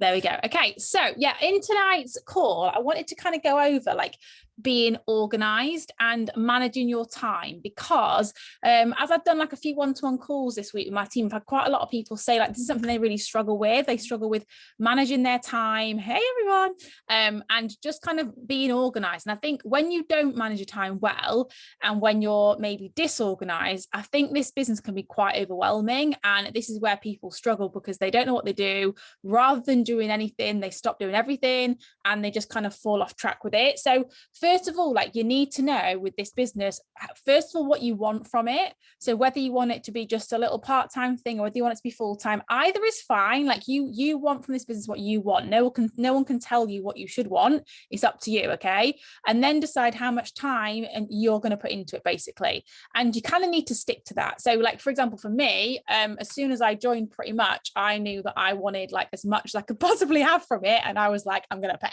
There we go. Okay. So yeah, in tonight's call, I wanted to kind of go over like being organized and managing your time, because as I've done like a few one-to-one calls this week with my team, I've had quite a lot of people say like this is something they really struggle with. They struggle with managing their time. Hey everyone. And just kind of being organized. And I think when you don't manage your time well, and when you're maybe disorganized, I think this business can be quite overwhelming. And this is where people struggle because they don't know what they do. Rather than doing anything, they stop doing everything and they just kind of fall off track with it. So first of all, like you need to know with this business, first of all, what you want from it. So whether you want it to be just a little part-time thing or whether you want it to be full-time, either is fine. Like you want from this business what you want. No one can tell you what you should want. It's up to you. Okay. And then decide how much time and you're going to put into it basically. And you kind of need to stick to that. So like, for example, for me, as soon as I joined, pretty much, I knew that I wanted like as much as I could possibly have from it. And I was like, I'm going to put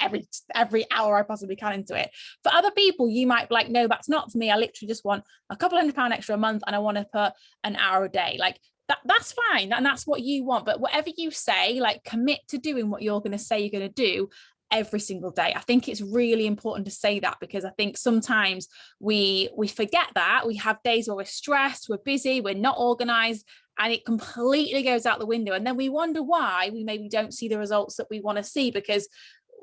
every hour I possibly can into it. For other people, you might be like, no, that's not for me. I literally just want a couple £100 extra a month and I want to put an hour a day. Like that's fine. And that's what you want. But whatever you say, like commit to doing what you're going to say you're going to do every single day. I think it's really important to say that, because I think sometimes we forget that. We have days where we're stressed, we're busy, we're not organized, and it completely goes out the window. And then we wonder why we maybe don't see the results that we want to see, because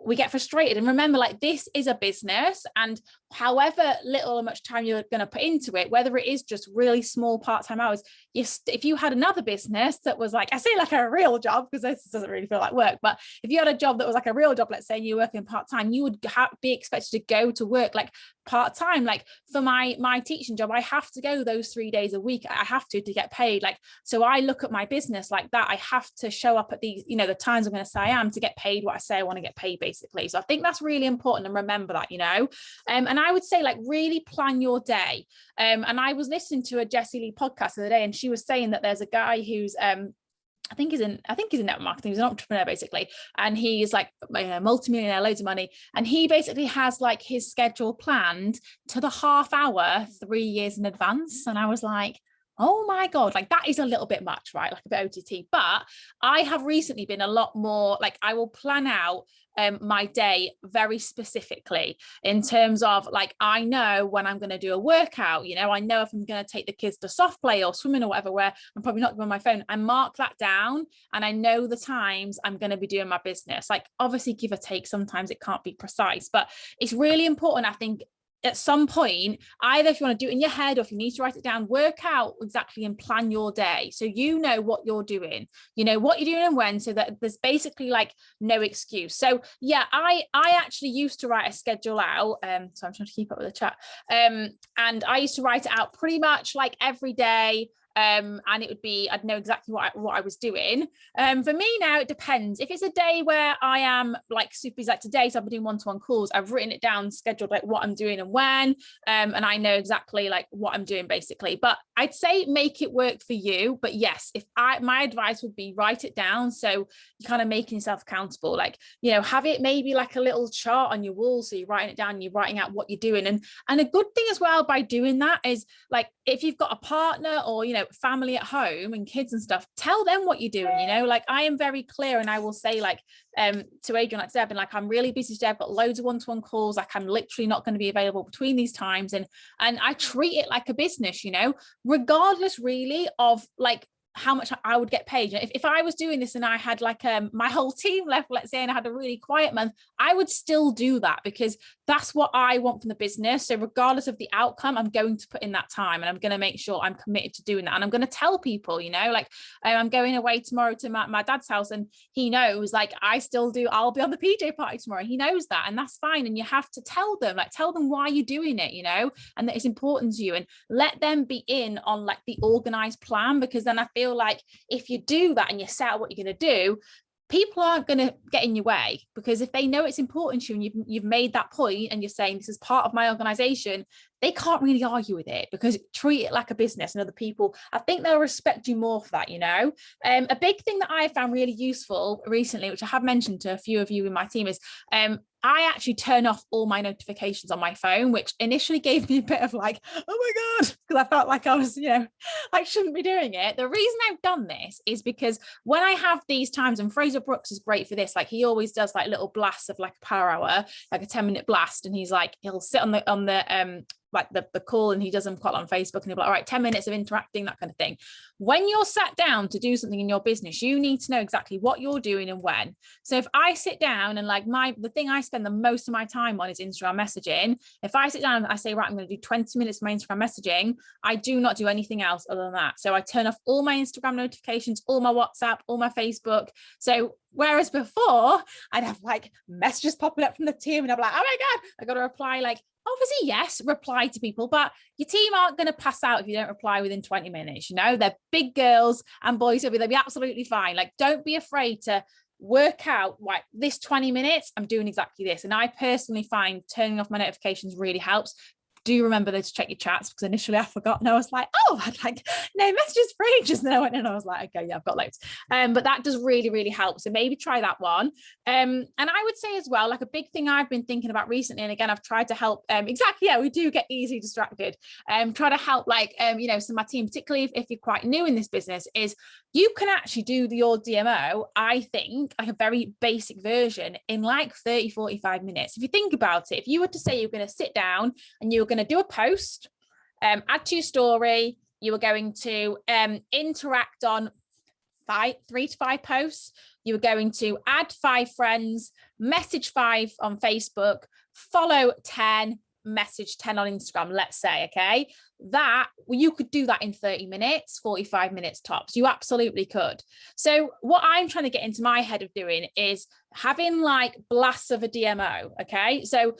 we get frustrated. And remember, like this is a business, and however little or much time you're going to put into it, whether it is just really small part-time hours, if you had another business that was like, I say like a real job, because this doesn't really feel like work, but if you had a job that was like a real job, let's say you're working part-time, you would be expected to go to work like part-time. Like for my teaching job, I have to go those 3 days a week. I have to get paid. Like, so I look at my business like that. I have to show up at these, the times I'm going to say I am to get paid what I say I want to get paid basically. So I think that's really important, and remember that, and I would say like really plan your day. And I was listening to a Jessie Lee podcast the other day, and she was saying that there's a guy who's I think he's in network marketing. He's an entrepreneur basically. And he's like a multimillionaire, loads of money. And he basically has like his schedule planned to the half hour, 3 years in advance. And I was like, oh my God, like that is a little bit much, right? Like a bit OTT. But I have recently been a lot more like, I will plan out my day very specifically in terms of like, I know when I'm going to do a workout, I know if I'm going to take the kids to soft play or swimming or whatever, where I'm probably not on my phone. I mark that down and I know the times I'm going to be doing my business. Like obviously give or take, sometimes it can't be precise, but it's really important, I think, at some point, either if you want to do it in your head or if you need to write it down, work out exactly and plan your day. So you know what you're doing, what you're doing and when, so that there's basically like no excuse. So yeah, I actually used to write a schedule out. So I'm trying to keep up with the chat. And I used to write it out pretty much like every day. And it would be, I'd know exactly what I was doing. For me now, it depends. If it's a day where I am like super busy, like today, so I've been doing one-to-one calls, I've written it down, scheduled like what I'm doing and when, and I know exactly like what I'm doing basically. But I'd say make it work for you. But yes, my advice would be write it down. So you're kind of making yourself accountable, like, have it maybe like a little chart on your wall. So you're writing it down, you're writing out what you're doing. And a good thing as well by doing that is like, if you've got a partner or, family at home and kids and stuff, tell them what you're doing, like I am very clear, and I will say like to Adrian, like Deb, and like I'm really busy today, I've got loads of one-to-one calls, like I'm literally not going to be available between these times, and I treat it like a business, regardless really of like how much I would get paid. If I was doing this and I had like my whole team left, let's say, and I had a really quiet month, I would still do that because that's what I want from the business. So regardless of the outcome, I'm going to put in that time and I'm going to make sure I'm committed to doing that. And I'm going to tell people, like I'm going away tomorrow to my dad's house, and he knows like I'll be on the PJ party tomorrow. He knows that, and that's fine. And you have to tell them why you're doing it, and that it's important to you, and let them be in on like the organized plan, because then I feel like if you do that and you set out what you're going to do, people aren't going to get in your way, because if they know it's important to you and you've made that point and you're saying this is part of my organization, they can't really argue with it, because treat it like a business, and other people, I think they'll respect you more for that, you know. A big thing that I found really useful recently, which I have mentioned to a few of you in my team, is I actually turn off all my notifications on my phone, which initially gave me a bit of like, oh my God, because I felt like I was, you know, I shouldn't be doing it. The reason I've done this is because when I have these times, and Fraser Brooks is great for this, like he always does like little blasts of like a power hour, like a 10-minute blast. And he's like, he'll sit on the like the call, and he does them quite on Facebook, and he'll be like, all right, 10 minutes of interacting, that kind of thing. When you're sat down to do something in your business, you need to know exactly what you're doing and when. So if I sit down and like the thing I spend the most of my time on is Instagram messaging. If I sit down and I say, right, I'm going to do 20 minutes of my Instagram messaging, I do not do anything else other than that. So I turn off all my Instagram notifications, all my WhatsApp, all my Facebook. So whereas before I'd have like messages popping up from the team, and I'm like, oh my God, I got to reply. Like, obviously, yes, reply to people, but your team aren't going to pass out if you don't reply within 20 minutes. You know, they're big girls and boys, so they'll be absolutely fine. Like, don't be afraid to work out, like, this 20 minutes, I'm doing exactly this. And I personally find turning off my notifications really helps. Do remember to check your chats, because initially I forgot, and I was like, oh, I'd like no messages for ages. And then I went and I was like, okay, yeah, I've got loads. But that does really, really help. So maybe try that one. And I would say as well, like a big thing I've been thinking about recently, and again, I've tried to help, exactly, yeah, we do get easily distracted. Try to help, like, you know, so my team, particularly if you're quite new in this business, is you can actually do your DMO, I think, like a very basic version in like 30, 45 minutes. If you think about it, if you were to say you're going to sit down and you're going to do a post, add to your story, you were going to interact on 3 to 5 posts, you were going to add 5 friends, message 5 on Facebook, follow 10, message 10 on Instagram, let's say, okay, that you could do that in 30 minutes, 45 minutes tops. You absolutely could. So what I'm trying to get into my head of doing is having like blasts of a DMO, okay? So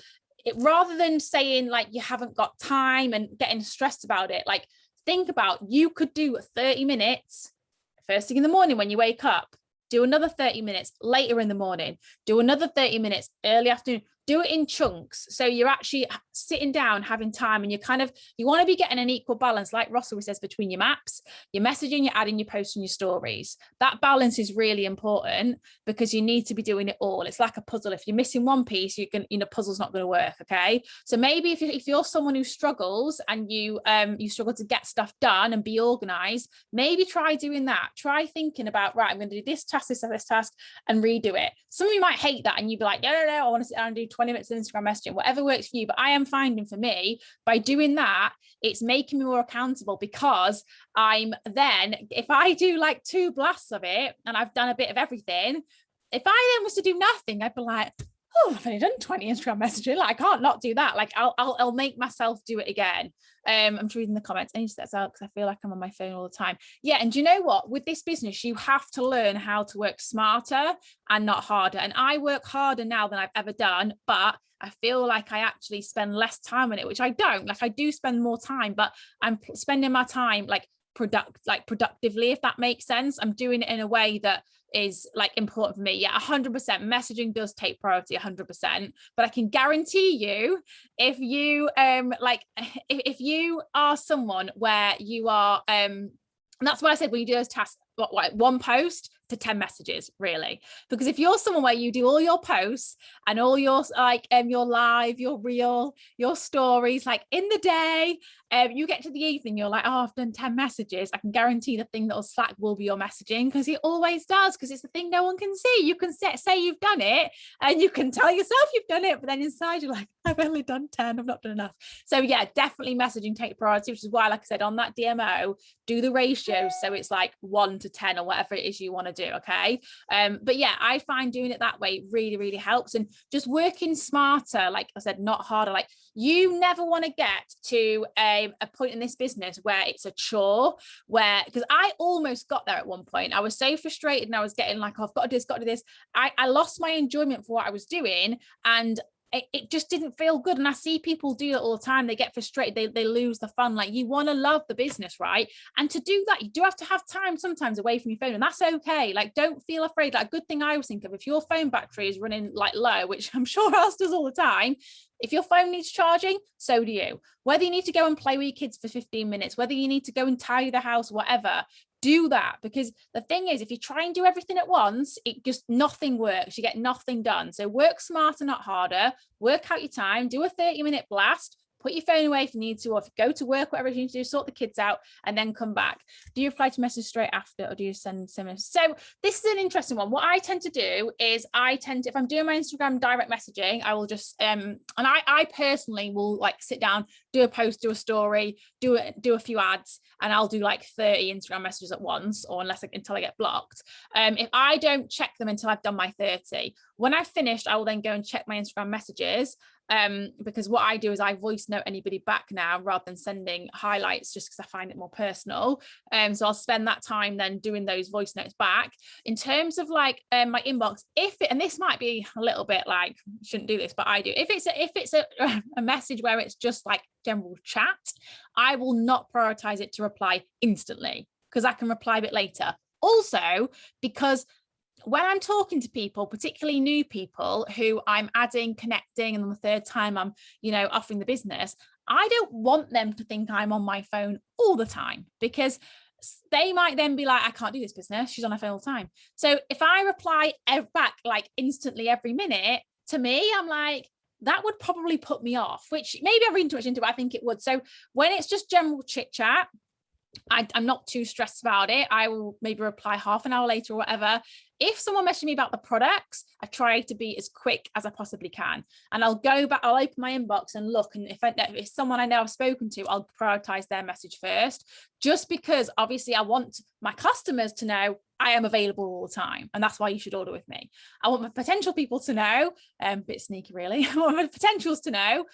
rather than saying like you haven't got time and getting stressed about it, like think about, you could do 30 minutes first thing in the morning when you wake up, do another 30 minutes later in the morning, do another 30 minutes early afternoon. Do it in chunks. So you're actually sitting down, having time, and you want to be getting an equal balance, like Russell says, between your maps, your messaging, your adding, your posts, and your stories. That balance is really important, because you need to be doing it all. It's like a puzzle. If you're missing one piece, puzzle's not going to work. Okay. So maybe if you're someone who struggles and you struggle to get stuff done and be organized, maybe try doing that. Try thinking about, right, I'm going to do this task, this task, and redo it. Some of you might hate that, and you'd be like, no, I want to sit down and do 20 minutes of Instagram messaging, whatever works for you. But I am finding, for me, by doing that, it's making me more accountable, because I'm then, if I do like 2 blasts of it and I've done a bit of everything, if I then was to do nothing, I'd be like, oh, I've only done 20 Instagram messaging. Like, I can't not do that. Like, I'll make myself do it again. I'm just reading the comments. I need to set that out because I feel like I'm on my phone all the time. Yeah, and do you know what? With this business, you have to learn how to work smarter and not harder. And I work harder now than I've ever done, but I feel like I actually spend less time on it, which I don't. Like, I do spend more time, but I'm spending my time productively, if that makes sense. I'm doing it in a way that is like important for me. Yeah, 100%. Messaging does take priority, 100%. But I can guarantee you, if you if you are someone where you are, and that's why I said when you do those tasks, like 1 post to 10 messages, really. Because if you're someone where you do all your posts and all your your live, your reel, your stories, like in the day, you get to the evening, you're like, oh, I've done 10 messages. I can guarantee the thing that will slack will be your messaging, because it always does, because it's the thing no one can see. You can say you've done it, and you can tell yourself you've done it, but then inside you're like, I've only done 10, I've not done enough. So yeah, definitely messaging take priority, which is why, like I said, on that DMO, do the ratio. So it's like 1 to 10 or whatever it is you want to do. Okay. But yeah, I find doing it that way really, really helps. And just working smarter, like I said, not harder. Like, you never want to get to a point in this business where it's a chore, because I almost got there at one point. I was so frustrated, and I was getting like, oh, I've got to do this, got to do this. I lost my enjoyment for what I was doing, and it just didn't feel good. And I see people do it all the time. They get frustrated, they lose the fun. Like, you want to love the business, right? And to do that, you do have to have time sometimes away from your phone, and that's okay. Like, don't feel afraid. Like, a good thing I always think of, if your phone battery is running like low, which I'm sure ours does all the time, if your phone needs charging, so do you. Whether you need to go and play with your kids for 15 minutes, whether you need to go and tidy the house, whatever, do that. Because the thing is, if you try and do everything at once, it just, nothing works. You get nothing done. So work smarter, not harder. Work out your time, do a 30-minute blast, put your phone away if you need to, or if you go to work, whatever you need to do, sort the kids out, and then come back. Do you reply to messages straight after, or do you send similar? So this is an interesting one. What I tend to do is if I'm doing my Instagram direct messaging, I will just, and I personally will like sit down, do a post, do a story, do a few ads, and I'll do like 30 Instagram messages at once, or until I get blocked. If I don't check them until I've done my 30, when I've finished, I will then go and check my Instagram messages. Because what I do is I voice note anybody back now, rather than sending highlights, just because I find it more personal. So I'll spend that time then doing those voice notes back. In terms of like my inbox, and this might be a little bit like, shouldn't do this, but I do. If it's a message where it's just like general chat, I will not prioritize it to reply instantly, because I can reply a bit later. Also, because when I'm talking to people, particularly new people who I'm adding, connecting, and on the third time I'm, offering the business, I don't want them to think I'm on my phone all the time, because they might then be like, I can't do this business, she's on her phone all the time. So if I reply back like instantly every minute, to me, I'm like, that would probably put me off, which maybe I'm reading too much into it, but I think it would. So when it's just general chit chat, I'm not too stressed about it. I will maybe reply half an hour later or whatever. If someone messages me about the products, I try to be as quick as I possibly can. And I'll go back, I'll open my inbox and look. And if it's someone I know I've spoken to, I'll prioritize their message first, just because obviously I want my customers to know I am available all the time. And that's why you should order with me. I want my potential people to know, a bit sneaky really, I want my potentials to know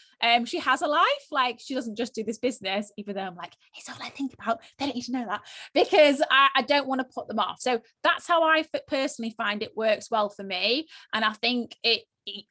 she has a life. Like, she doesn't just do this business, even though I'm like, it's all I think about. They don't need to know that, because I don't want to put them off. So that's how I personally find it works well for me. And I think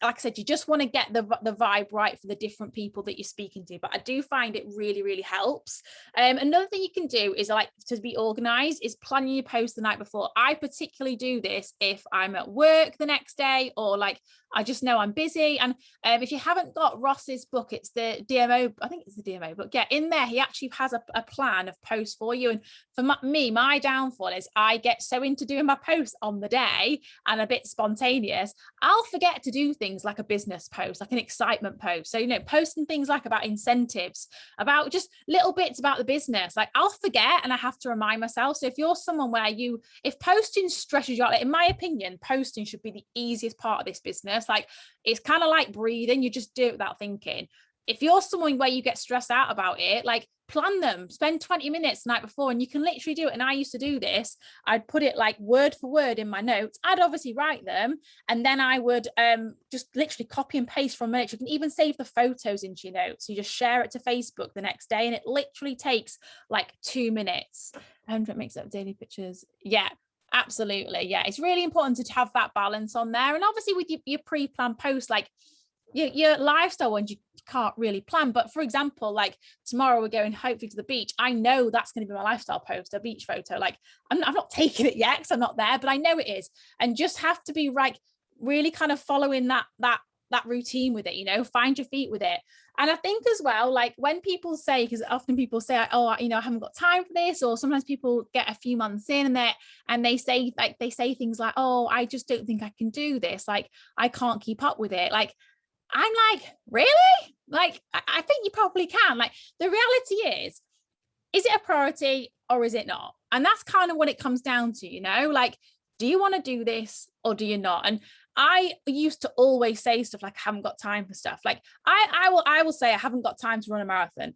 like I said, you just want to get the vibe right for the different people that you're speaking to. But I do find it really, really helps. Another thing you can do is, like, to be organized, is planning your post the night before. I particularly do this if I'm at work the next day, or like I just know I'm busy. And if you haven't got Ross's book, it's the DMO, I think it's the DMO book. Yeah, in there, he actually has a plan of posts for you. And for my downfall is I get so into doing my posts on the day and a bit spontaneous, I'll forget to do things like a business post, like an excitement post. So, posting things like about incentives, about just little bits about the business, like I'll forget and I have to remind myself. So if you're someone where if posting stresses you out, like, in my opinion, posting should be the easiest part of this business. Like, it's kind of like breathing, you just do it without thinking. If you're someone where you get stressed out about it, like, plan them, spend 20 minutes the night before, and you can literally do it. And I used to do this. I'd put it like word for word in my notes. I'd obviously write them, and then I would just literally copy and paste from it. You can even save the photos into your notes. You just share it to Facebook the next day, and it literally takes like 2 minutes. And it makes up daily pictures. Yeah. Absolutely. Yeah. It's really important to have that balance on there. And obviously with your pre-planned posts, like your lifestyle ones, you can't really plan. But for example, like tomorrow we're going hopefully to the beach. I know that's going to be my lifestyle post, a beach photo. Like I'm not taking it yet because I'm not there, but I know it is. And just have to be like really kind of following that routine with it, find your feet with it. And I think as well, like when people say, because often people say, oh, I haven't got time for this, or sometimes people get a few months in and they say things like, oh, I just don't think I can do this, like I can't keep up with it. Like, I'm like, really? Like, I think you probably can. Like, the reality is it a priority or is it not? And that's kind of what it comes down to, like, do you want to do this or do you not? And I used to always say stuff like, I haven't got time for stuff. Like I will say I haven't got time to run a marathon.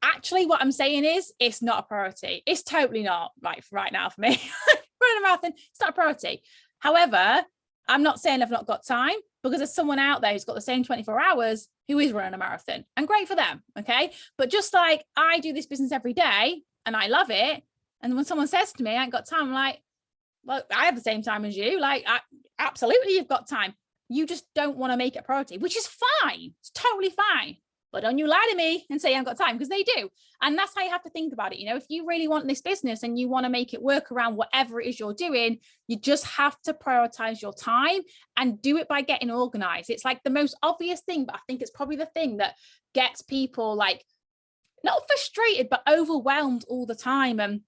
Actually, what I'm saying is it's not a priority. It's totally not, like, right now for me. Running a marathon, it's not a priority. However, I'm not saying I've not got time, because there's someone out there who's got the same 24 hours who is running a marathon, and great for them. Okay. But just like I do this business every day and I love it. And when someone says to me, I ain't got time, I'm like, well, I have the same time as you. Like, absolutely, you've got time. You just don't want to make it a priority, which is fine. It's totally fine. But don't you lie to me and say I haven't got time, because they do. And that's how you have to think about it. You know, if you really want this business and you want to make it work around whatever it is you're doing, you just have to prioritize your time and do it by getting organized. It's like the most obvious thing, but I think it's probably the thing that gets people like not frustrated, but overwhelmed all the time. And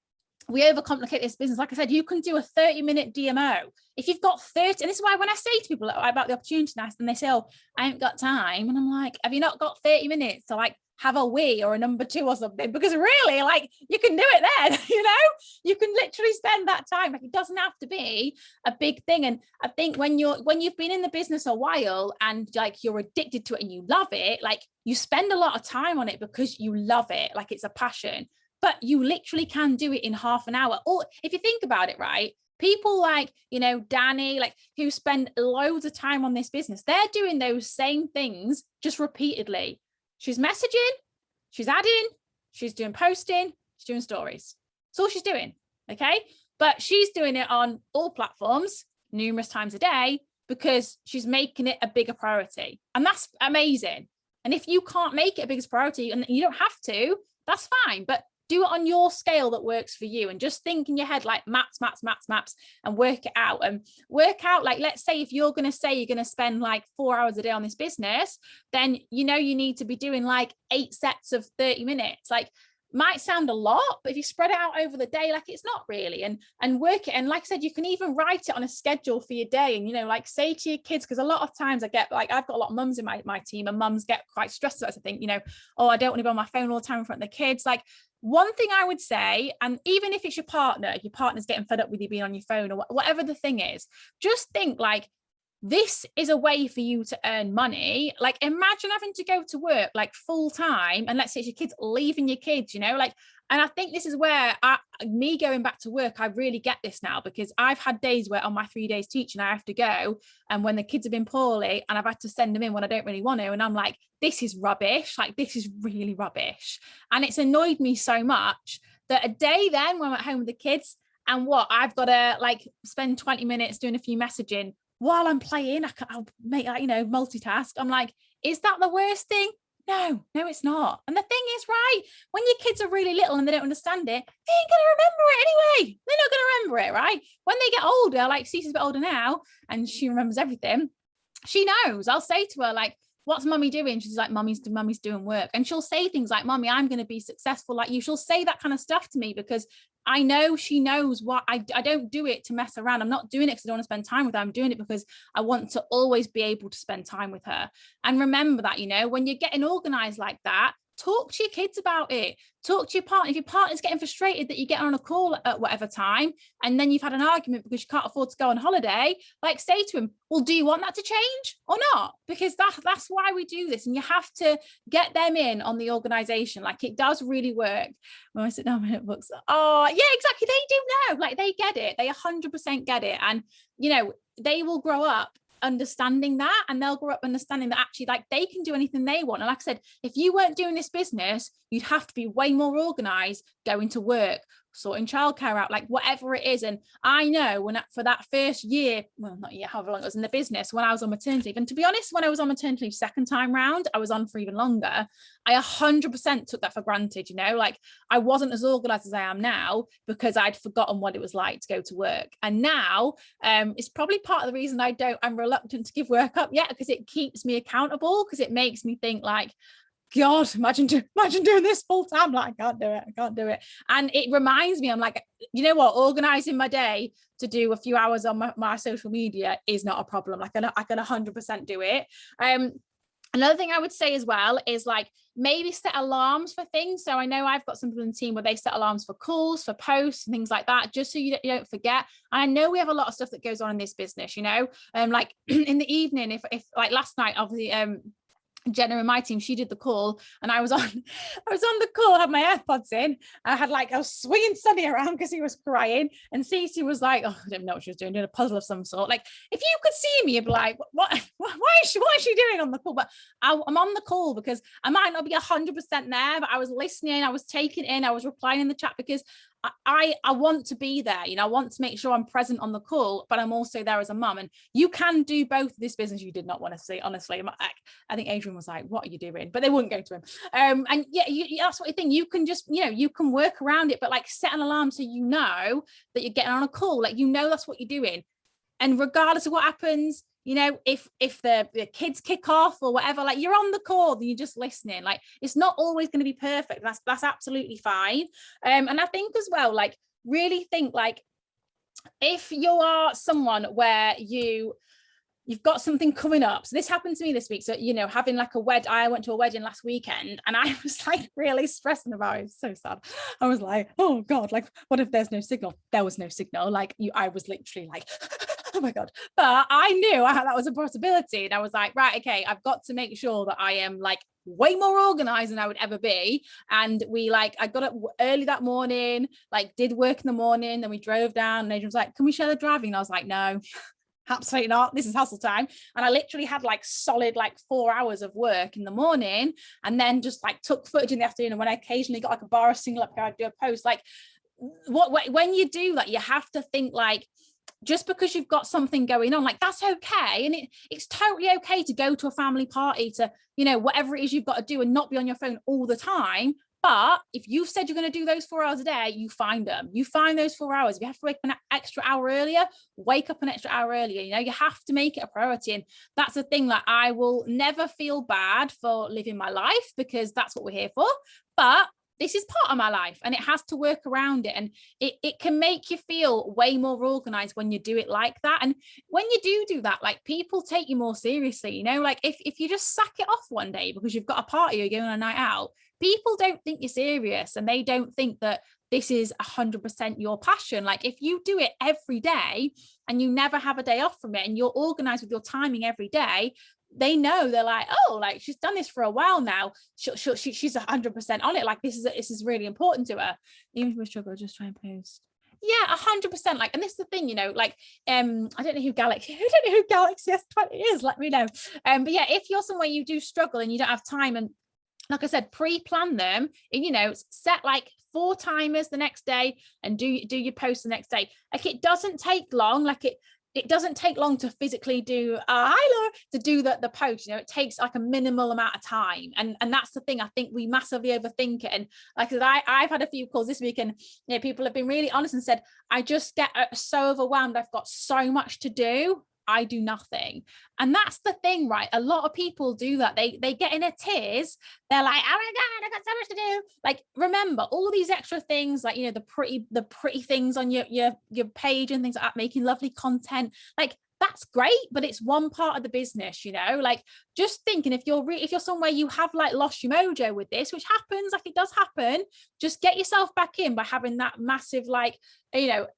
we overcomplicate this business. Like I said, you can do a 30-minute DMO. If you've got 30, and this is why when I say to people about the opportunity and they say, oh, I haven't got time. And I'm like, have you not got 30 minutes to like have a wee or a number 2 or something? Because really, like, you can do it then, you know, you can literally spend that time. Like, it doesn't have to be a big thing. And I think when you've been in the business a while and like you're addicted to it and you love it, like you spend a lot of time on it because you love it. Like it's a passion. But you literally can do it in half an hour. Or if you think about it, right, people like, you know, Danny, like who spend loads of time on this business, they're doing those same things just repeatedly. She's messaging, she's adding, she's doing posting, she's doing stories. That's all she's doing. Okay. But she's doing it on all platforms numerous times a day because she's making it a bigger priority. And that's amazing. And if you can't make it a biggest priority, and you don't have to, that's fine. But do it on your scale that works for you, and just think in your head like maps, and work it out. And work out, like, let's say if you're going to say you're going to spend like 4 hours a day on this business, then you know you need to be doing like 8 sets of 30 minutes. Like, might sound a lot, but if you spread it out over the day, like it's not really. And work it. And like I said, you can even write it on a schedule for your day. And, you know, like say to your kids, because a lot of times I get like, I've got a lot of mums in my team, and mums get quite stressed about it. I think, you know, oh, I don't want to be on my phone all the time in front of the kids. Like, one thing I would say, and even if it's your partner's getting fed up with you being on your phone or whatever the thing is, just think like, this is a way for you to earn money. Like, imagine having to go to work like full time, and let's say it's your kids, leaving your kids, you know, like, and I think this is where me going back to work, I really get this now, because I've had days where on my 3 days teaching, I have to go, and when the kids have been poorly and I've had to send them in when I don't really want to, and I'm like, this is rubbish. Like, this is really rubbish. And it's annoyed me so much that a day then when I'm at home with the kids, and I've got to like spend 20 minutes doing a few messaging while I'm playing, I'll make, like, you know, multitask. I'm like, is that the worst thing? No, it's not. And the thing is, right, when your kids are really little and they don't understand it, they ain't going to remember it anyway. They're not going to remember it, right? When they get older, like Cece's a bit older now, and she remembers everything, she knows. I'll say to her, like, what's mummy doing? She's like, mummy's doing work. And she'll say things like, mummy, I'm going to be successful like you. She'll say that kind of stuff to me because I know she knows what I don't do it to mess around. I'm not doing it because I don't want to spend time with her. I'm doing it because I want to always be able to spend time with her. And remember that, you know, when you're getting organized like that, talk to your kids about it. Talk to your partner. If your partner's getting frustrated that you get on a call at whatever time, and then you've had an argument because you can't afford to go on holiday, like, say to him, well, do you want that to change or not? Because that's why we do this. And you have to get them in on the organization. Like, it does really work. When I sit down my notebooks, oh yeah, exactly. They do know, like, they get it. They 100% get it. And, you know, they will grow up understanding that, and they'll grow up understanding that actually, like, they can do anything they want. And like I said, if you weren't doing this business, you'd have to be way more organized, going to work, sorting childcare out, like whatever it is. And I know for that first year, well, not year, however long it was in the business, when I was on maternity leave, and to be honest, when I was on maternity leave second time round, I was on for even longer. I 100% took that for granted, you know, like, I wasn't as organized as I am now because I'd forgotten what it was like to go to work. And now it's probably part of the reason I'm reluctant to give work up yet, because it keeps me accountable, because it makes me think like, God, imagine doing this full time. Like, I can't do it. And it reminds me, I'm like, you know what, organizing my day to do a few hours on my social media is not a problem. Like, I can 100% do it. Another thing I would say as well is, like, maybe set alarms for things. So I know I've got some people in the team where they set alarms for calls, for posts and things like that, just so you don't forget. And I know we have a lot of stuff that goes on in this business, you know, like in the evening, if like last night, obviously, Jenna in my team, she did the call, and I was on the call, had my AirPods in. I was swinging Sonny around because he was crying, and Cece was like, oh, I didn't know what she was doing a puzzle of some sort. Like, if you could see me, you'd be like, what is she doing on the call? But I'm on the call because I might not be 100% there, but I was listening, I was taking in, I was replying in the chat, because I want to be there, I want to make sure I'm present on the call, but I'm also there as a mum. And you can do both. This business you did not want to see, honestly. I think Adrian was like, what are you doing? But they wouldn't go to him. And yeah, that's what you think. You can just, you can work around it, but like set an alarm so you know that you're getting on a call, like, that's what you're doing. And regardless of what happens, if the kids kick off or whatever, like, you're on the call and you're just listening. Like, it's not always going to be perfect. That's absolutely fine. And I think as well, like, really think, like, if you are someone where you've got something coming up. So this happened to me this week. So, having like I went to a wedding last weekend and I was like really stressing about it. It was so sad. I was like, oh God, like, what if there's no signal? There was no signal. Like, I was literally like, oh my God. But I knew that was a possibility. And I was like, right, okay, I've got to make sure that I am like way more organized than I would ever be. And I got up early that morning, like did work in the morning. Then we drove down and Adrian was like, can we share the driving? And I was like, no. Absolutely not. This is hustle time. And I literally had like solid 4 hours of work in the morning, and then just like took footage in the afternoon. And when I occasionally got like a bar or single up here, I'd do a post. Like, when you do that, you have to think, like, just because you've got something going on, like, that's okay. And it's totally okay to go to a family party, to, whatever it is you've got to do, and not be on your phone all the time. But if you've said you're going to do those 4 hours a day, you find them. You find those 4 hours. If you have to wake up an extra hour earlier, wake up an extra hour earlier. You have to make it a priority. And that's the thing, that I will never feel bad for living my life, because that's what we're here for. But this is part of my life and it has to work around it. And it can make you feel way more organized when you do it like that. And when you do that, like, people take you more seriously, like if you just sack it off one day because you've got a party or you're going on a night out, people don't think you're serious and they don't think that this is 100% your passion. Like, if you do it every day and you never have a day off from it and you're organized with your timing every day, they know, they're like, oh, like, she's done this for a while now. She's 100% on it. Like, this is really important to her. Even if we struggle, just try and post. Yeah, 100%. Like, and this is the thing, like, I don't know who Galaxy S20 is. Let me know. But yeah, if you're somewhere you do struggle and you don't have time, and like I said, pre-plan them, and, set like 4 timers the next day and do your post the next day. Like, it doesn't take long. Like, it doesn't take long to physically do hi Laura, to do the post. It takes like a minimal amount of time, and that's the thing. I think we massively overthink it. And like I said, I've had a few calls this week, and people have been really honest and said, I just get so overwhelmed. I've got so much to do, I do nothing. And that's the thing, right? A lot of people do that. They get in a tears. They're like, oh my God, I got so much to do. Like, remember all these extra things, like, the pretty things on your page and things like that, making lovely content. Like, that's great, but it's one part of the business, like, just thinking, if you're somewhere you have like lost your mojo with this, which happens, like, it does happen, just get yourself back in by having that massive, like,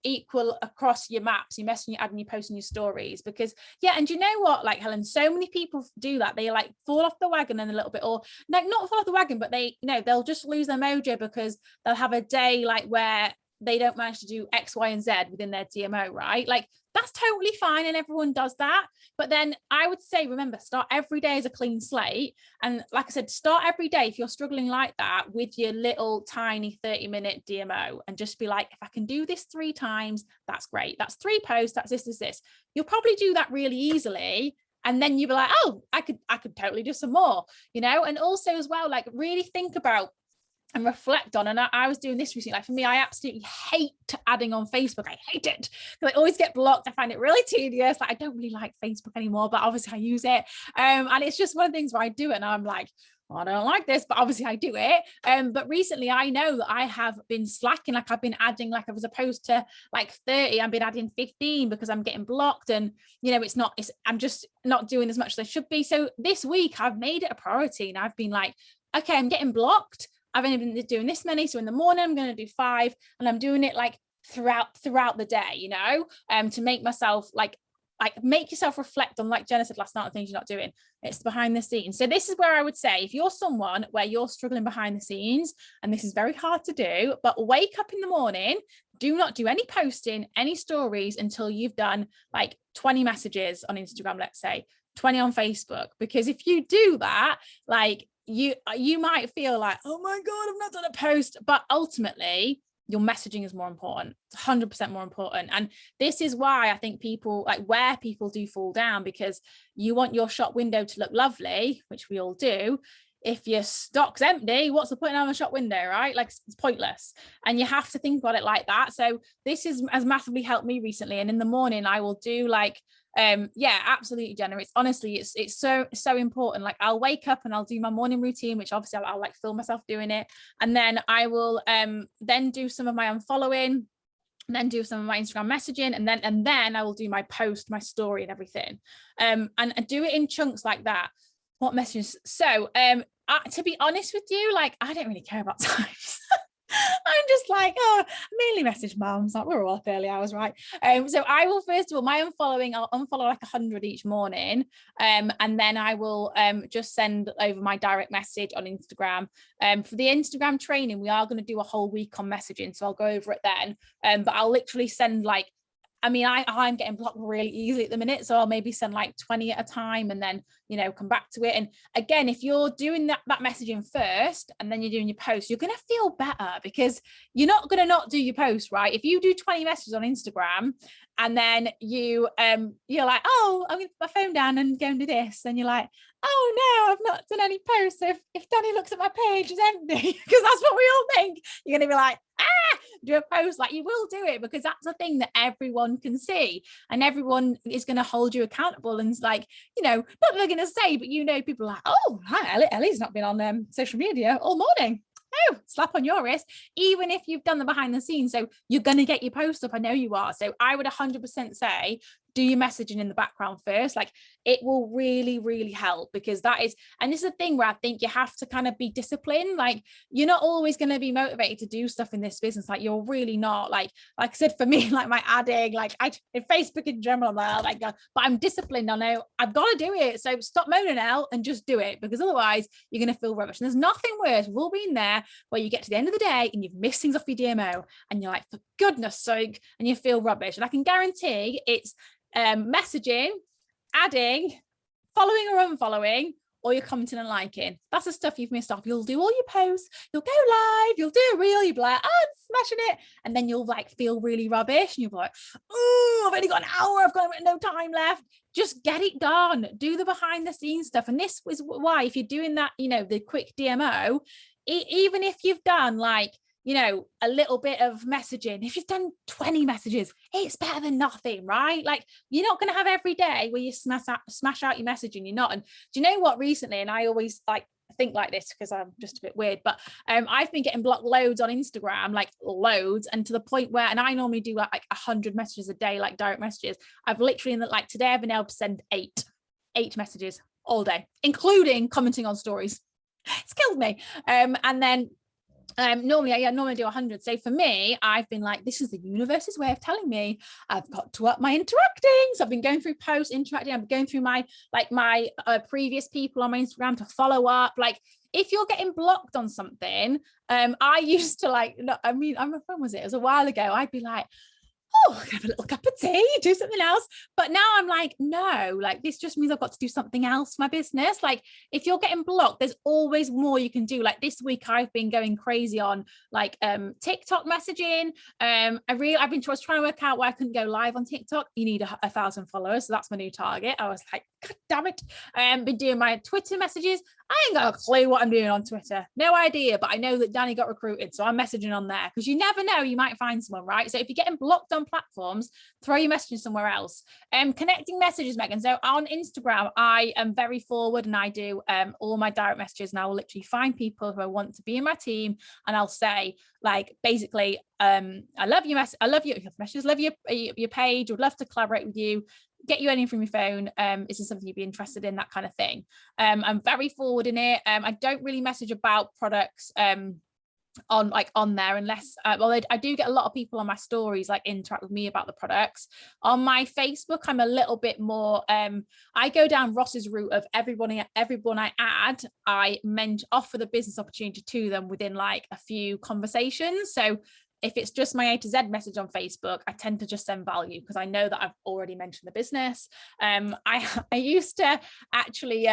equal across your maps, your messaging, your adding, your posting, your stories. Because yeah, and you know what, like, Helen, so many people do that. They like fall off the wagon in a little bit, or like, not fall off the wagon, but they, they'll just lose their mojo because they'll have a day like where they don't manage to do X, Y, and Z within their DMO, right? Like, that's totally fine, and everyone does that. But then I would say, remember, start every day as a clean slate. And like I said, start every day, if you're struggling like that, with your little tiny 30-minute DMO, and just be like, if I can do this 3 times, that's great. That's 3 posts, that's this. You'll probably do that really easily. And then you'll be like, oh, I could totally do some more, and also as well, like, really think about and reflect on. And I was doing this recently. Like, for me, I absolutely hate adding on Facebook. I hate it because I always get blocked. I find it really tedious. Like, I don't really like Facebook anymore, but obviously I use it. And it's just one of the things where I do it and I'm like, oh, I don't like this, but obviously I do it. But recently I know that I have been slacking. Like, I've been adding, like, as opposed to like 30, I've been adding 15 because I'm getting blocked, and I'm just not doing as much as I should be. So this week I've made it a priority, and I've been like, okay, I'm getting blocked. I've only been doing this many. So in the morning, I'm going to do 5, and I'm doing it like throughout the day, to make myself like make yourself reflect on, like Jenna said last night, the things you're not doing. It's behind the scenes. So this is where I would say, if you're someone where you're struggling behind the scenes, and this is very hard to do, but wake up in the morning, do not do any posting, any stories until you've done like 20 messages on Instagram, let's say 20 on Facebook. Because if you do that, like, you might feel like, oh my God, I've not done a post, but ultimately your messaging is more important. It's 100% more important. And this is why I think people, like, where people do fall down, because you want your shop window to look lovely, which we all do. If your stock's empty, what's the point of a shop window, right? Like, it's pointless. And you have to think about it like that. So this has massively helped me recently. And in the morning, I will do like, yeah, absolutely, Jenna. It's honestly, it's so important. Like, I'll wake up and I'll do my morning routine, which obviously I'll like film myself doing it. And then I will then do some of my unfollowing, and then do some of my Instagram messaging, and then I will do my post, my story, and everything. And do it in chunks like that. What messages? So to be honest with you, like, I don't really care about times. I'm just like, oh, I mainly message moms. Like, we're all up early hours, right? So I will, first of all, my unfollowing, I'll unfollow like 100 each morning. And then I will just send over my direct message on Instagram. For the Instagram training, we are going to do a whole week on messaging. So I'll go over it then. But I'll literally send like, I mean, I'm getting blocked really easily at the minute. So I'll maybe send like 20 at a time and then, you know, come back to it. And again, if you're doing that messaging first and then you're doing your post, you're going to feel better, because you're not going to not do your post, right? If you do 20 messages on Instagram and then you're like, oh, I'm going to put my phone down and go and do this. And you're like, oh no, I've not done any posts. So if Danny looks at my page, it's empty, because that's what we all think. You're going to be like, do a post. Like, you will do it, because that's a thing that everyone can see, and everyone is going to hold you accountable. And it's like, you know, not that they're going to say, but you know, people are like, oh, hi, Ellie's not been on social media all morning. Oh, slap on your wrist, even if you've done the behind the scenes. So you're going to get your post up. I know you are. So I would 100% say, do your messaging in the background first. Like, it will really, really help, because that is, and this is a thing where I think you have to kind of be disciplined. Like, you're not always going to be motivated to do stuff in this business. Like, you're really not. Like I said, for me, like my adding, like in Facebook in general, I'm like, oh my God, but I'm disciplined. I know I've got to do it. So stop moaning out and just do it, because otherwise you're going to feel rubbish. And there's nothing worse. We've all been there, where you get to the end of the day and you've missed things off your DMO and you're like, for goodness sake, and you feel rubbish. And I can guarantee it's messaging, adding, following or unfollowing, or you're commenting and liking. That's the stuff you've missed off. You'll do all your posts, you'll go live, you'll do a reel, you'll be like, oh, I'm smashing it. And then you'll like feel really rubbish, and you'll be like, oh, I've only got an hour, I've got no time left. Just get it done. Do the behind the scenes stuff. And this is why, if you're doing that, you know, the quick DMO, even if you've done like, you know, a little bit of messaging, if you've done 20 messages, it's better than nothing, right? Like, you're not going to have every day where you smash out your messaging. You're not. And do you know what, recently, and I always like think like this because I'm just a bit weird, but I've been getting blocked loads on Instagram, like loads, and to the point where, and I normally do like 100 messages a day, like direct messages. I've literally, like today, I've been able to send eight messages all day, including commenting on stories. It's killed me. And then normally I do 100. So for me, I've been like, this is the universe's way of telling me I've got to up my interacting. So I've been going through posts, interacting. I've been going through my previous people on my Instagram to follow up. Like, if you're getting blocked on something, I used to when was it? It was a while ago. I'd be like, oh, have a little cup of tea, do something else. But now I'm like, no, like, this just means I've got to do something else for my business. Like, if you're getting blocked, there's always more you can do. Like, this week I've been going crazy on like TikTok messaging. I've been trying to work out why I couldn't go live on TikTok. You need 1,000 followers, so that's my new target. I was like, God damn it. Been doing my Twitter messages. I ain't got a clue what I'm doing on Twitter. No idea, but I know that Danny got recruited, so I'm messaging on there, because you never know, you might find someone, right? So if you're getting blocked on platforms, throw your messaging somewhere else. Connecting messages, Megan. So on Instagram, I am very forward, and I do all my direct messages, and I will literally find people who I want to be in my team, and I'll say, like, basically, I love your messages, love your page, would love to collaborate with you, get you anything from your phone. Is this something you'd be interested in? That kind of thing. I'm very forward in it. I don't really message about products on there, unless I do get a lot of people on my stories like interact with me about the products. On my Facebook, I'm a little bit more I go down Ross's route of everyone I add, I offer the business opportunity to them within like a few conversations. So if it's just my A to Z message on Facebook, I tend to just send value, because I know that I've already mentioned the business. I used to actually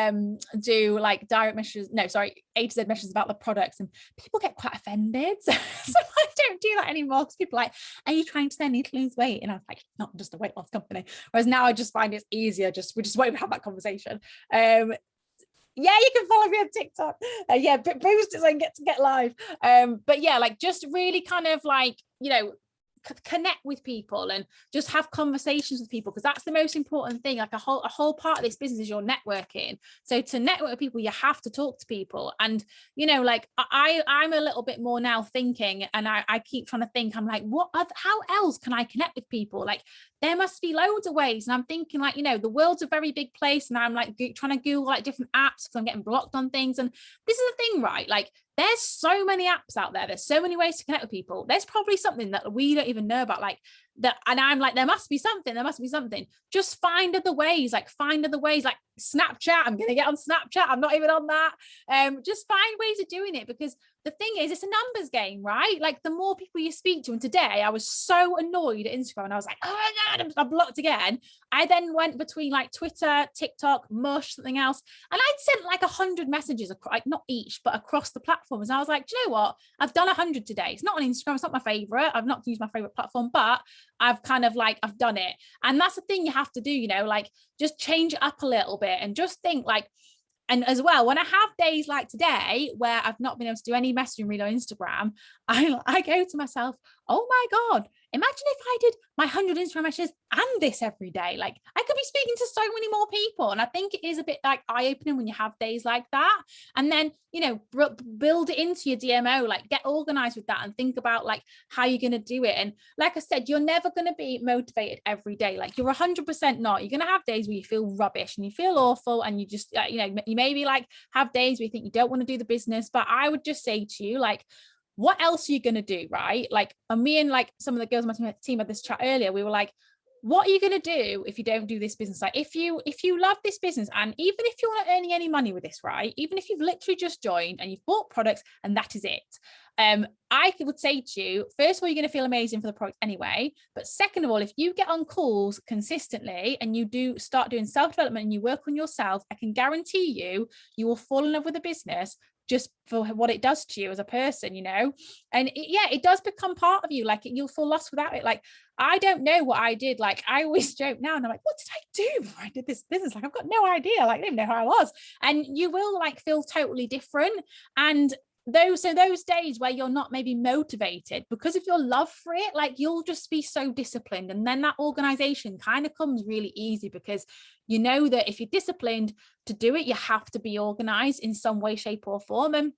do like A to Z messages about the products, and people get quite offended. So I don't do that anymore because people are like, are you trying to say I need to lose weight? And I was like, not just a weight loss company. Whereas now I just find it's easier. We just won't have that conversation. Yeah, you can follow me on TikTok. Yeah, boost it so I can get live. But yeah, like just really kind of like, you know, connect with people and just have conversations with people, because that's the most important thing. Like a whole part of this business is your networking. So to network with people, you have to talk to people. And you know, like I'm a little bit more now thinking, and I keep trying to think, I'm like, how else can I connect with people? Like there must be loads of ways. And I'm thinking like, you know, the world's a very big place, and I'm like trying to Google like different apps because I'm getting blocked on things. And this is the thing, right? Like there's so many apps out there. There's so many ways to connect with people. There's probably something that we don't even know about, like that. And I'm like, there must be something. Just find other ways, like Snapchat. I'm going to get on Snapchat. I'm not even on that. Just find ways of doing it, because the thing is, it's a numbers game, right? Like the more people you speak to. And today I was so annoyed at Instagram, and I was like, oh my God, I'm blocked again. I then went between like Twitter, TikTok, Mush, something else. And I'd sent like 100 messages, like not each, but across the platforms. And I was like, do you know what? I've done 100 today. It's not on Instagram. It's not my favorite. I've not used my favorite platform, but I've kind of like, I've done it. And that's the thing you have to do, you know, like just change it up a little bit and just think like, and as well, when I have days like today where I've not been able to do any messaging really on Instagram, I go to myself, oh my God, imagine if I did my 100 Instagram messages and this every day. Like I could be speaking to so many more people. And I think it is a bit like eye-opening when you have days like that. And then, you know, build it into your DMO, like get organized with that and think about like how you're going to do it. And like I said, you're never going to be motivated every day. Like you're 100% not. You're going to have days where you feel rubbish and you feel awful, and you just, you know, you maybe like have days where you think you don't want to do the business. But I would just say to you, like, what else are you going to do, right? Like, and me and like some of the girls on my team had this chat earlier. We were like, what are you going to do if you don't do this business? Like if you love this business, and even if you're not earning any money with this, right? Even if you've literally just joined and you've bought products and that is it. I would say to you, first of all, you're going to feel amazing for the product anyway. But second of all, if you get on calls consistently and you do start doing self-development and you work on yourself, I can guarantee you will fall in love with the business just for what it does to you as a person, you know. And it does become part of you. Like you'll feel lost without it. Like I don't know what I did. Like I always joke now, and I'm like, what did I do before I did this business? Like I've got no idea. Like I didn't know how I was. And you will like feel totally different. And those days where you're not maybe motivated because of your love for it, like you'll just be so disciplined, and then that organization kind of comes really easy, because you know that if you're disciplined to do it, you have to be organized in some way, shape or form. And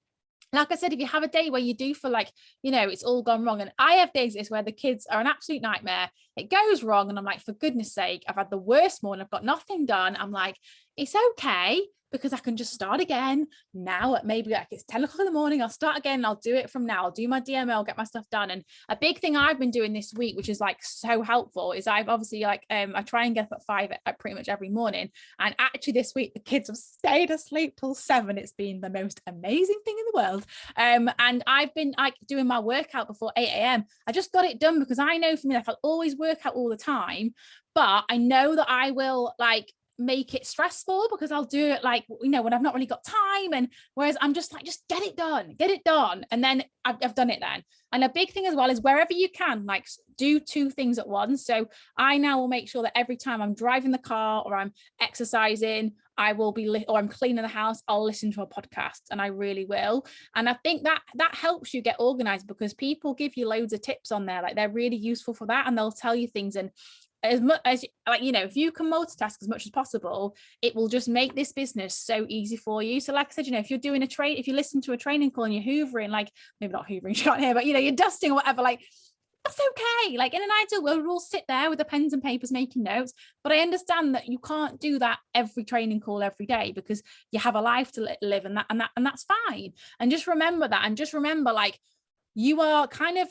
like I said, if you have a day where you do feel like, you know, it's all gone wrong, and I have days where the kids are an absolute nightmare, it goes wrong, and I'm like, for goodness sake, I've had the worst morning, I've got nothing done. I'm like, it's okay, because I can just start again now at maybe like it's 10 o'clock in the morning. I'll start again. I'll do it from now. I'll do my DML, I'll get my stuff done. And a big thing I've been doing this week, which is like so helpful, is I've obviously like, I try and get up at 5 pretty much every morning. And actually this week, the kids have stayed asleep till 7. It's been the most amazing thing in the world. And I've been like doing my workout before 8 a.m. I just got it done because I know for me, like I'll always work out all the time, but I know that I will like make it stressful because I'll do it like, you know, when I've not really got time. And whereas I'm just like, just get it done. And then I've done it then. And a big thing as well is wherever you can, like do 2 things at once. So I now will make sure that every time I'm driving the car or I'm exercising, I will be, or I'm cleaning the house, I'll listen to a podcast, and I really will. And I think that helps you get organized, because people give you loads of tips on there. Like they're really useful for that, and they'll tell you things. And as much as like, you know, if you can multitask as much as possible, it will just make this business so easy for you. So like I said, you know, if you're doing if you listen to a training call and you're hoovering, like maybe not hoovering, you can't hear, but you know, you're dusting or whatever, like that's okay. Like in an ideal world, we'll sit there with the pens and papers making notes. But I understand that you can't do that every training call every day, because you have a life to live, and that's fine. And just remember that, and just remember like you are kind of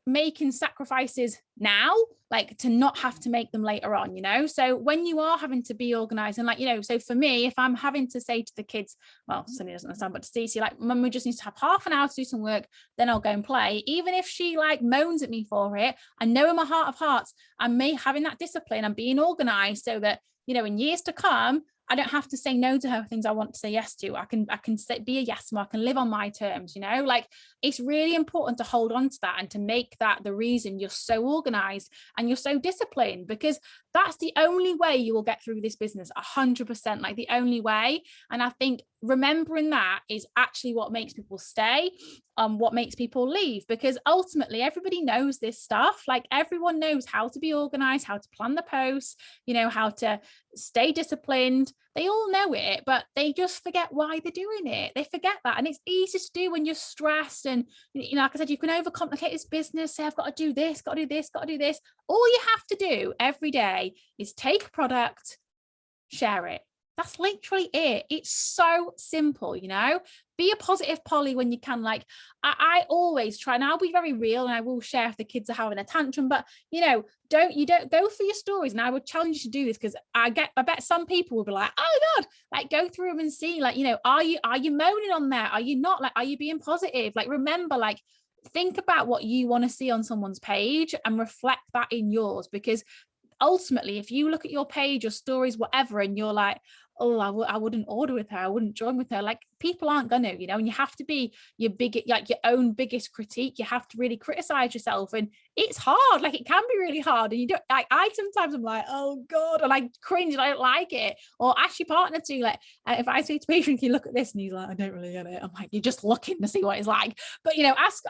making sacrifices now, like to not have to make them later on, you know. So when you are having to be organized, and like, you know, so for me, if I'm having to say to the kids, well, Sunny doesn't understand, but to Stacey, like, Mum, we just need to have half an hour to do some work, then I'll go and play. Even if she like moans at me for it, I know in my heart of hearts, I'm having that discipline, I'm being organized, so that, you know, in years to come, I don't have to say no to her things I want to say yes to. I can be a yes man. I can live on my terms, you know, like it's really important to hold on to that and to make that the reason you're so organized and you're so disciplined, because that's the only way you will get through this business, 100%, like the only way. And I think remembering that is actually what makes people stay, what makes people leave, because ultimately everybody knows this stuff. Like everyone knows how to be organized, how to plan the posts, you know, how to stay disciplined. They all know it, but they just forget why they're doing it. They forget that. And it's easy to do when you're stressed. And, you know, like I said, you can overcomplicate this business, say, I've got to do this, got to do this, got to do this. All you have to do every day is take a product, share it. That's literally it. It's so simple, you know. Be a positive Polly when you can. Like I always try, and I'll be very real, and I will share if the kids are having a tantrum, but you know, don't go through your stories. And I would challenge you to do this, because I bet some people will be like, oh God, like go through them and see, like, you know, are you moaning on there? Are you not? Like, are you being positive? Like, remember, like, think about what you want to see on someone's page and reflect that in yours, because ultimately, if you look at your page, your stories, whatever, and you're like, oh, I wouldn't order with her, I wouldn't join with her, like people aren't gonna, you know. And you have to be your own biggest critique. You have to really criticize yourself, and it's hard. Like it can be really hard, and you don't, like, I sometimes I'm like, oh God, and I cringe and I don't like it. Or ask your partner to, like, if I say to Patron, can you look at this, and he's like, I don't really get it, I'm like, you're just looking to see what it's like. But you know, ask,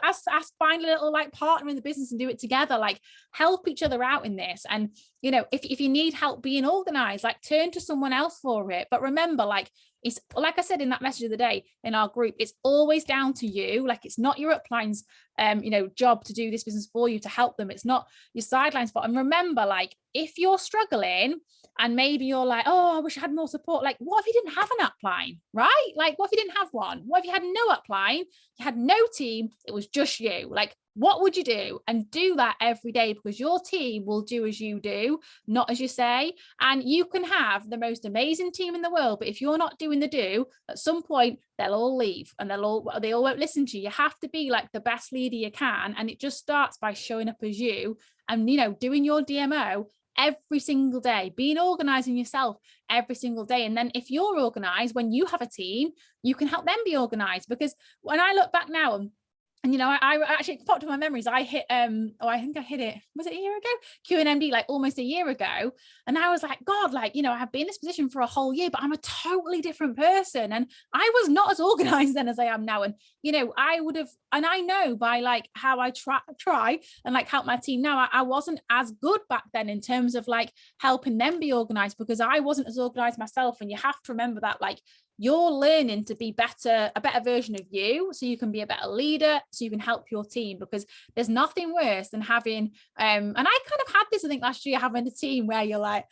find a little like partner in the business and do it together. Like help each other out in this. And you know, if you need help being organized, like turn to someone else for it. But remember, like, it's like I said in that message of the day in our group, it's always down to you. Like it's not your upline's you know, job to do this business for you, to help them. It's not your sideline spot. And remember, like if you're struggling and maybe you're like, oh, I wish I had more support, like what if you didn't have an upline, right? Like what if you didn't have one? What if you had no upline, you had no team, it was just you? Like what would you do? And do that every day, because your team will do as you do, not as you say. And you can have the most amazing team in the world, but if you're not doing the do, at some point they'll all leave and they all won't listen to you. You have to be like the best leader you can, and it just starts by showing up as you and, you know, doing your DMO every single day, being organizing yourself every single day. And then if you're organized, when you have a team, you can help them be organized. Because when I look back now, and you know, I actually popped in my memories. I hit I think I hit it, was it a year ago? QNMD, like almost a year ago. And I was like, God, like, you know, I have been in this position for a whole year, but I'm a totally different person. And I was not as organized then as I am now. And, you know, I would have, and I know by like how I try and like help my team now, I wasn't as good back then in terms of like helping them be organized, because I wasn't as organized myself. And you have to remember that, like, you're learning to be a better version of you, so you can be a better leader, so you can help your team. Because there's nothing worse than having and I kind of had this, I think last year, having a team where you're like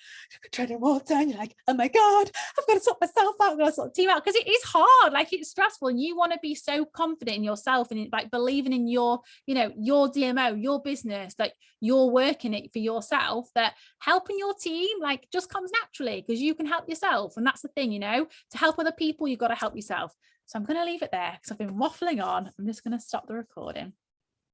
treading water and you're like, oh my God, I've got to sort myself out, I've got to sort the team out, because it is hard, like it's stressful, and you want to be so confident in yourself and like believing in your, you know, your DMO, your business, like you're working it for yourself, that helping your team like just comes naturally, because you can help yourself. And that's the thing, you know, to help other people, you've got to help yourself. So I'm going to leave it there because I've been waffling on. I'm just going to stop the recording.